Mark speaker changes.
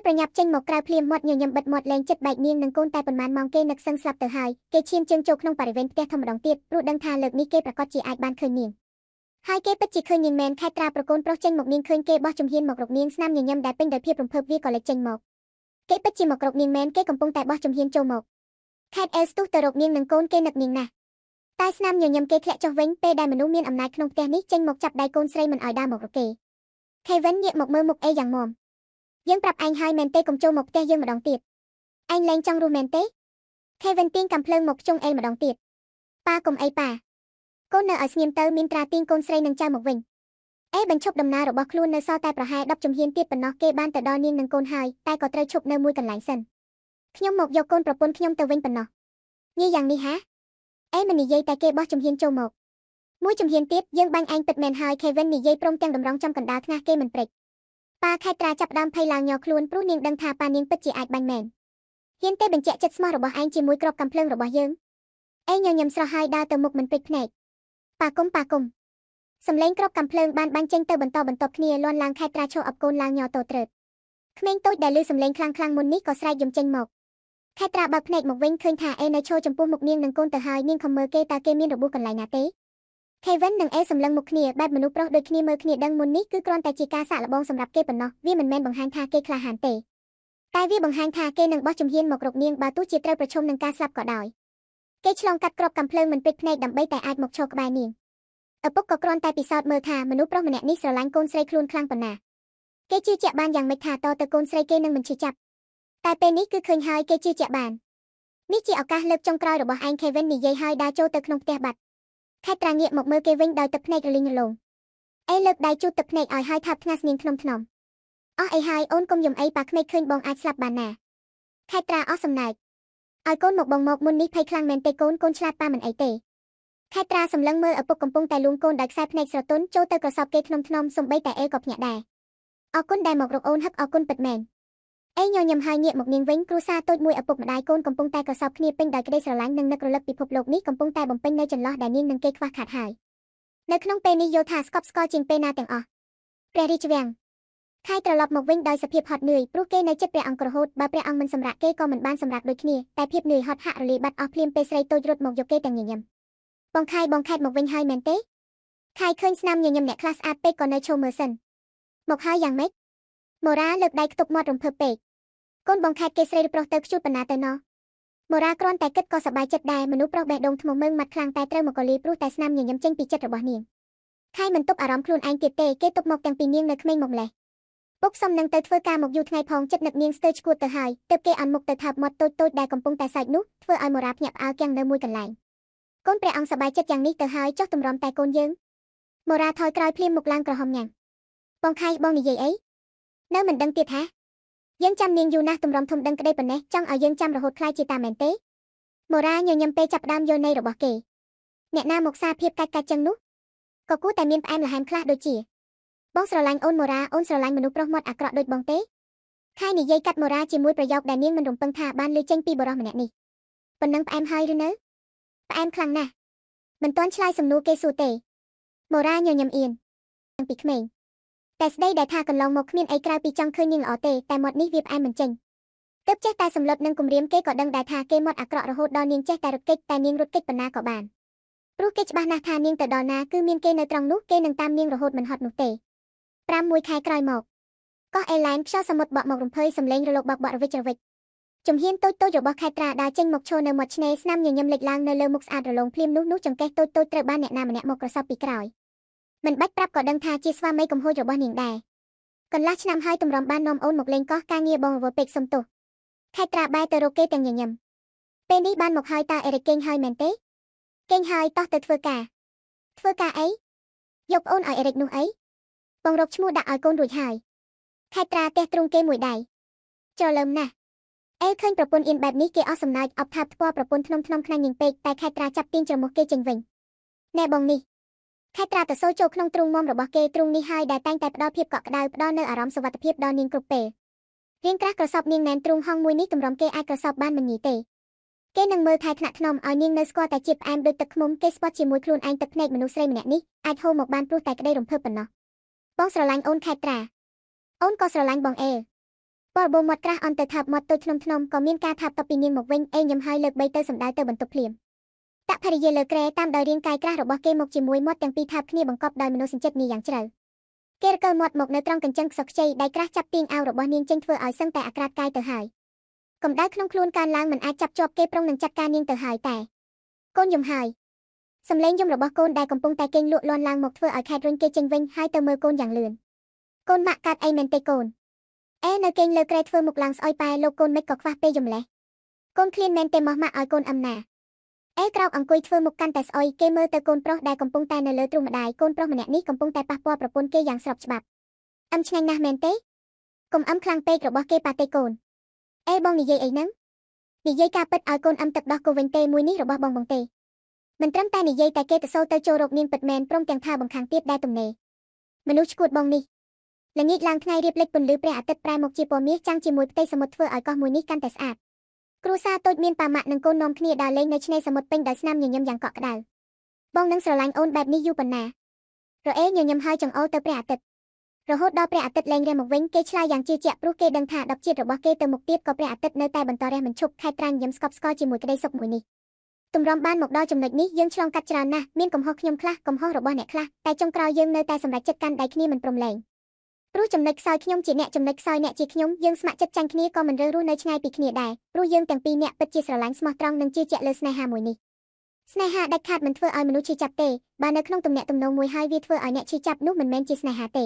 Speaker 1: ប្រញាប់ចេញមកក្រៅភ្លាមមាត់ញញឹមបិទមាត់លែងចិត្តបែកនាងនឹងកូនតែប៉ុន្មានម៉ោងគេនឹកសឹងស្លាប់ទៅហើយគេឈានជើងចូលក្នុងបរិវេណផ្ទះធំម្ដងទៀតព្រោះដឹងថាលើកនេះគេប្រកាសជាអាចបានឃើញនាងហើយគេពិតជាឃើញនាងមែនខេត្រាប្រកូនប្រុសចេញមកនាងឃើញគេបោះជំហានមករកនាងស្នាមញញឹមដែលពេញដោយភាពរំភើបវាក៏លេចចេញមកគេពិតជាមករកនាងមែនគេកំពុងតែបោះជំហានចូលមកខេតអេលស្ទុះទៅរកនាងនឹងកូនគេនឹកនាងណាស់តែស្នាមញញឹមគេធ្លាក់ចុះវិញពេលដែលមនុស្សមានអំណាចក្នុងផ្ទះនេះចេញមកចាប់ដៃកូនស្រីមិនឲ្យដើរមករកគេខេវិនងាកមកមើលមុខអេយ៉ាងមាំយើងប្រាប់ឯងហើយមែនទេកុំចូលមកផ្ទះយើងម្ដងទៀតឯងលែងចង់រស់មែនទេខេវិនទាញកាំភ្លើងមកខ្ជង់អេលម្ដងទៀតប៉ាកុំអីប៉ាកូននៅឲ្យស្ងៀមទៅមានត្រាទាញកូនស្រីនឹងចៅមកវិញអេបញ្ឈប់ដំណើររបស់ខ្លួននៅសល់តែប្រហែល10ជំហានទៀតប៉ុណ្ណោះគេបានទៅដល់នាងនឹងកូនហើយតែក៏ត្រូវឈប់នៅមួយកន្លែងសិនខ្ញុំមកយកកូនប្រពន្ធខ្ញុំទៅវិញប៉ុណ្ណោះងាយយ៉ាងនេះហាអេមិននិយាយតែគេបោះជំហានចូលមកមួយជំហានទៀតយើងបាញ់ឯងពិតមែនហើយខេវិននិយាយព្រមទាំងតម្រង់ចំកណ្ដាលថ្ងាសគេមិនព្រិចប៉ាខេត្រាចាប់ដើមភ័យឡើងញ័រខ្លួនព្រោះនាងដឹងថាប៉ានាងពិតជាអាចបាញ់មែនហ៊ានទេបញ្ជាក់ចិត្តស្មោះរបស់ឯងជាមួយក្របកាំភ្លើងរបស់យើងអេញញឹមស្រស់ហើយដើរទៅមុខមិនព្រិចភ្នែកប៉ាគុំសំឡេងក្របកាំភ្លើងបានបាញ់ចេញទៅបន្តបន្ទាប់គ្នាលាន់ឡើងខេត្រាឈរអបកូនឡើងញ័រតូចត្រើតក្មេងតូចដែលឮសំឡេងខ្លាំងមុននេះក៏ស្រែកយំចេញមកខេត្រាបើកភ្នែកមកវិញឃើញថាអេនៅឈរចំពោះមុខនាងនឹងកូនទៅហើយនាងខំមើលគេតើគេមានរបួសកន្លែងណាទេខេវិននិងអេសម្លឹងមុខគ្នាបែបមនុស្សប្រុសដូចគ្នាមើលគ្នាដឹងមុននេះគឺគ្រាន់តែជាការសាកល្បងសម្រាប់គេប៉ុណ្ណោះវាមិនមែនបង្ហាញថាគេក្លាហានទេតែវាបង្ហាញថាគេនឹងបោះជំហានមករកនាងបើទោះជាត្រូវប្រឈមនឹងការស្លាប់ក៏ដោយគេឆ្លងកាត់ក្របកាំភ្លើងមិនពេចភ្នែកដើម្បីតែអាចមកឈរក្បែរនាងឪពុកក៏គ្រាន់តែពិសោធន៍មើលថាមនុស្សប្រុសម្នាក់នេះស្រឡាញ់កូនស្រីខ្លួនខ្លាំងប៉ុណ្ណាគេជឿជាក់បានយ៉ាងម៉េចថាតទៅកូនស្រីគេនឹងមិនឈឺចាប់តែពេលនេះគឺឃើញហើយគេជឿជាក់បាននេះជាឱកាសលើកចុងក្រោយរបស់ឯងខេវិននិយាយហើយដើរចូលទៅក្នុងផ្ទះបាត់ខេត្រាងាកមកមើលគេវិញដោយទឹកភ្នែករលីងរលោងអេលើកដៃជូតទឹកភ្នែកឲ្យហើយថាបថ្ងាសនាងថ្នមអស់អីហើយអូនកុំយំអីប៉ាក្មេកឃើញបងអាចស្លាប់បានណាខេត្រាអស់សំណើចឲ្យកូនមកបងមកមុននេះភ័យខ្លាំងមែនទេកូនឆ្លាតប៉ាមិនអីទេខេត្រាសម្លឹងមើលឪពុកកំពុងតែលួងកូនដោយខ្សែភ្នែកស្រទន់ចូលទៅក្រសោបគេថ្នមសំបីតែអេក៏ភ្ញាក់ដែរអរគុណដែលមករកអូនហឹកអរគុណពិតមែនអេញញឹមហើយងាកមកនាងវិញគ្រួសារតូចមួយឪពុកម្ដាយកូនកំពុងតែក្រសោបគ្នាពេញដោយក្តីស្រឡាញ់និងនឹករលឹកពិភពលោកនេះកំពុងតែបំពេញនៅចន្លោះដែលនាងនិងគេខ្វះខាតហើយនៅក្នុងពេលនេះយោធាស្កប់ស្កល់ជាងពេលណាទាំងអស់ព្រះរាជវាំងខៃត្រឡប់មកវិញដោយសភាពហត់នឿយព្រោះគេនៅចិត្តព្រះអង្គរហូតបើព្រះអង្គមិនសម្រាកគេក៏មិនបានសម្រាកដូចគ្នាតែភាពនឿយហត់ហាក់រលាយបាត់អស់ភ្លាមពេលស្រីតូចរត់មកយកគេទាំងញញឹមបងខេតមកវិញហើយមែនទេខៃឃើញស្នាមញញឹមអ្នកខ្លះស្អាតពេកក៏នៅឈរមើលសិនមកហើយយ៉ាងម៉េចម៉ូរ៉ាលើកដៃខ្ទប់មាត់រំភើបពេកកូនបងខេតគេស្រីប្រុសទៅខ្ជូតប៉ុណ្ណាទៅណោះម៉ូរ៉ាគ្រាន់តែគិតក៏សប្បាយចិត្តដែរមនុស្សប្រុសបេះដូងថ្មមើងមាត់ខ្លាំងតែត្រូវមកកលីព្រោះតែស្នាមញញឹមចេញពីចិត្តរបស់នាងខៃមិនទប់អារម្មណ៍ខ្លួនឯងទៀតទេគេទប់មកទាំងពីនាងនៅក្មេងមកម្លេះពុកសុំនឹងទៅធ្វើការមកយូរថ្ងៃផងចិត្តនឹកនាងស្ទើរឈួតទៅហើយទើបគេអានមុខទៅថាបមាត់តូចដែលកំពុងតែសើចនោះធ្វើឲ្យម៉ូរ៉ាភ្ញាក់ផ្អើលគាំងនៅមួយកន្លែងកូនព្រះអង្គសប្បាយចិត្តយ៉ាងនេះទៅហើយចុះទម្រាំតែកូនយើងម៉ូរ៉ាថយក្រោយភ្លាមមុខឡើងក្រហមញ៉ាំបងខៃបងនិយាយអីនៅមិនដឹងទៀតហ៎យើងចាំនាងយូរណាស់ទម្រាំធំដឹងក្តីប៉ុណ្ណេះចង់ឲ្យយើងចាំរហូតខ្លាចជាតាមែនទេម៉ូរ៉ាញញឹមពេលចាប់ដើមយល់ន័យរបស់គេអ្នកណាមកសារភាពកាច់ចឹងនោះក៏គួរតែមានផ្អែមល្ហែមខ្លះដូចជាបងស្រឡាញ់អូនម៉ូរ៉ាអូនស្រឡាញ់មនុស្សប្រុសមាត់អាក្រក់ដូចបងទេខៃនិយាយកាត់ម៉ូរ៉ាជាមួយប្រយោគដែលនាងមិនរំពឹងថាបានលើចេញពីបរិសម្នាក់នេះប៉ុណ្ណឹងផ្អែមហើយឬនៅផ្អែមខ្លាំងណាស់មិនទាន់ឆ្លើយសំណួរគេសួរទេម៉ូរ៉ាញញឹមអៀនតាំងពីក្មេងតែស្ដីដែលថាកន្លងមកគ្មានអីក្រៅពីចង់ឃើញនាងល្អទេតែមាត់នេះវាផ្អែមមិនចេញទើបចេះតែសម្លុតនឹងគំរាមគេក៏ដឹងដែរថាគេមាត់អាក្រក់រហូតដល់នាងចេះតែរត់គេចតែនាងរត់គេចប៉ុណ្ណាក៏បានព្រោះគេច្បាស់ណាស់ថានាងទៅដល់ណាគឺមានគេនៅត្រង់នោះគេនឹងតាមនាងរហូតមិនហត់នោះទេ5 ខែក្រោយមកកោះអេឡែនខ្យល់សមុទ្របក់មករំភើយសម្លេងរលកបក់រវិចជំហានតូចរបស់ខេត្រាដើរចេញមកឈរនៅមាត់ឆ្នេរស្នាមញញឹមលេចឡើងនៅលើមុខស្អាតរលោងភ្លាមនោះចង្កេះតូចត្រូវបានអ្នកណាម្នាក់មកក្រសោបពីក្រោយមិនបាច់ប្រាប់ក៏ដឹងថាជាស្វាមីកំហួចរបស់នាងដែរកន្លះឆ្នាំហើយទម្រាំបាននាំអូនមកលេងកោះការងារបងរវល់ពេកសុំទោសខេត្រាបែរទៅរកគេទាំងញញឹមពេលនេះបានមកហើយតើអេរិកគេងហើយមែនទេគេងហើយតោះទៅធ្វើការអីយកប្អូនឲ្យអេរិកនោះអីបងរកឈ្មោះដាក់ឲ្យកូនរួចហើយខេត្រាទះទ្រូងគេមួយដៃចូលលើមណាស់អេឃើញប្រពន្ធអៀនបែបនេះគេអស់សំណើចអបថាបថ្ពាល់ប្រពន្ធថ្នមខ្នាញ់ញញពេកតែខេត្រាចាប់ទាញច្រមុះគេចេញវិញណែបងនេះខេត្រាទៅសូចូលក្នុងទ្រូងមុំរបស់គេទ្រូងនេះហើយដែលតែងតែផ្ដល់ភាពកក់ក្ដៅផ្ដល់នៅអារម្មណ៍សុវត្ថិភាពដល់នាងគ្រប់ពេលរៀងក្រាស់ក្រសោបនាងណែនទ្រូងហងមួយនេះទម្រាំគេអាចក្រសោបបានមិនញីទេគេនឹងមើលថែថ្នាក់ថ្នមឲ្យនាងនៅស្គាល់តែជាតិផ្អែមដូចទឹកឃ្មុំគេស្ពត់ជាមួយខ្លួនឯងទឹកភ្នែកមនុស្សស្រីម្នាក់នេះអាចហូរមកបានព្រោះតែក្តីរំភើបប៉ុណ្ណោះបងស្រឡាញ់អូនខេត្រាអូនក៏ស្រឡាញ់បងអេ ពរបូមាត់ក្រាស់អន់ទៅថាបមាត់តូចធ្នមក៏មានការថាបតពីនាងមកវិញញឹមហើយលើកបីទៅសម្ដៅទៅបន្ទប់ភ្លាមតភរិយាលើក្រែតាមដោយរាងកាយក្រាស់របស់គេមកជាមួយមាត់ទាំងពីរថាបគ្នាបង្កប់ដោយមនោសញ្ចិតនេះយ៉ាងជ្រៅគេរកលមាត់មកនៅត្រង់កញ្ចឹងខ្សឹកខ្ចីដៃក្រាស់ចាប់ទាញអាវរបស់នាងចេញធ្វើឲ្យសឹងតែអាក្រាតកាយទៅហើយកម្ដៅក្នុងខ្លួនកើនឡើងមិនអាចចាប់ជាប់គេប្រុងនឹងចាត់ការនាងទៅហើយតែកូនយំហើយសំឡេងយំរបស់កូនដែលកំពុងតែគេងលក់លាន់ឡើងមកធ្វើឲ្យខេតរុញគេចេញវិញហើយទៅមើលកូនយ៉ាងលឿនកូនម៉ាក់កាត់អីមែនទេកូននៅគេងលើក្រែធ្វើមុខឡើងស្អុយប៉ែលោកកូនមិនក៏ខ្វះពេលយំលេះកូនឃ្លានមែនទេមកម៉ាក់ឲ្យកូនអំណាក្រោកអង្គុយធ្វើមុខកាន់តែស្អុយគេមើលទៅកូនប្រុសដែលកំពុងតែនៅលើទ្រូងម្ដាយកូនប្រុសម្នាក់នេះកំពុងតែប៉ះពាល់ប្រពន្ធគេយ៉ាងស្របច្បាប់ឆ្ងាញ់ណាស់មែនទេកុំខ្លាំងពេករបស់គេប៉ាទេកូនបងនិយាយអីហ្នឹងនិយាយការពិតឲ្យកូនទឹកដោះគោវិញទេមួយនេះរបស់បងទេមិនត្រឹមតែនិយាយតែគេទៅសូលទៅចូលរកនាងពិតមែនព្រមទាំងថាបង្ខាំងទៀតដែរទំនេរមនុស្សឈួតបងនេះល្ងាចឡើងថ្ងៃរៀបលិចពន្លឺព្រះអាទិត្យប្រែមកជាពណ៌មាសចាំងជាមួយផ្ទៃសមុទ្រធ្វើឲ្យកោះមួយនេះកាន់តែស្អាតគ្រួសារតូចមានប៉ាម៉ាក់និងកូននាំគ្នាដើរលេងនៅឆ្នេរសមុទ្រពេញដោយស្នាមញញឹមយ៉ាងកក់ក្ដៅបងនឹងស្រឡាញ់អូនបែបនេះយូរប៉ុណ្ណារអេញញឹមហើយចង្អុលទៅព្រះអាទិត្យរហូតដល់ព្រះអាទិត្យលែងរះមកវិញគេឆ្លើយយ៉ាងជឿជាក់ព្រោះគេដឹងថា10ជាតិរបស់គេទៅមុខទៀតក៏ព្រះអាទិត្យនៅតែបន្តរះមិនឈប់ខែត្រាញញញឹមស្កប់ស្កល់ជាមួយក្តីសុខមួយនេះទម្រាំបានមកដល់ចំណុចនេះយើងឆ្លងកាត់ច្រើនណាស់មានកំហុសខ្ញុំខ្លះកំហុសរបស់អ្នកខ្លះតែចុងក្រោយយើងនៅតែសម្រេចចិត្តកាន់ដៃគ្នាមិនព្រមលែងព្រោះចំណុចខ្សោយខ្ញុំជាអ្នកចំណុចខ្សោយអ្នកជាខ្ញុំយើងស្ម័គ្រចិត្តចាញ់គ្នាក៏មិនរើរស់នៅឆ្ងាយពីគ្នាដែរព្រោះយើងទាំងពីរអ្នកពិតជាស្រឡាញ់ស្មោះត្រង់និងជឿជាក់លើស្នេហាមួយនេះស្នេហាដាច់ខាតមិនធ្វើឲ្យមនុស្សឈឺចាប់ទេបើនៅក្នុងទំនាក់ទំនងមួយហើយវាធ្វើឲ្យអ្នកឈឺចាប់នោះមិនមែនជាស្នេហាទេ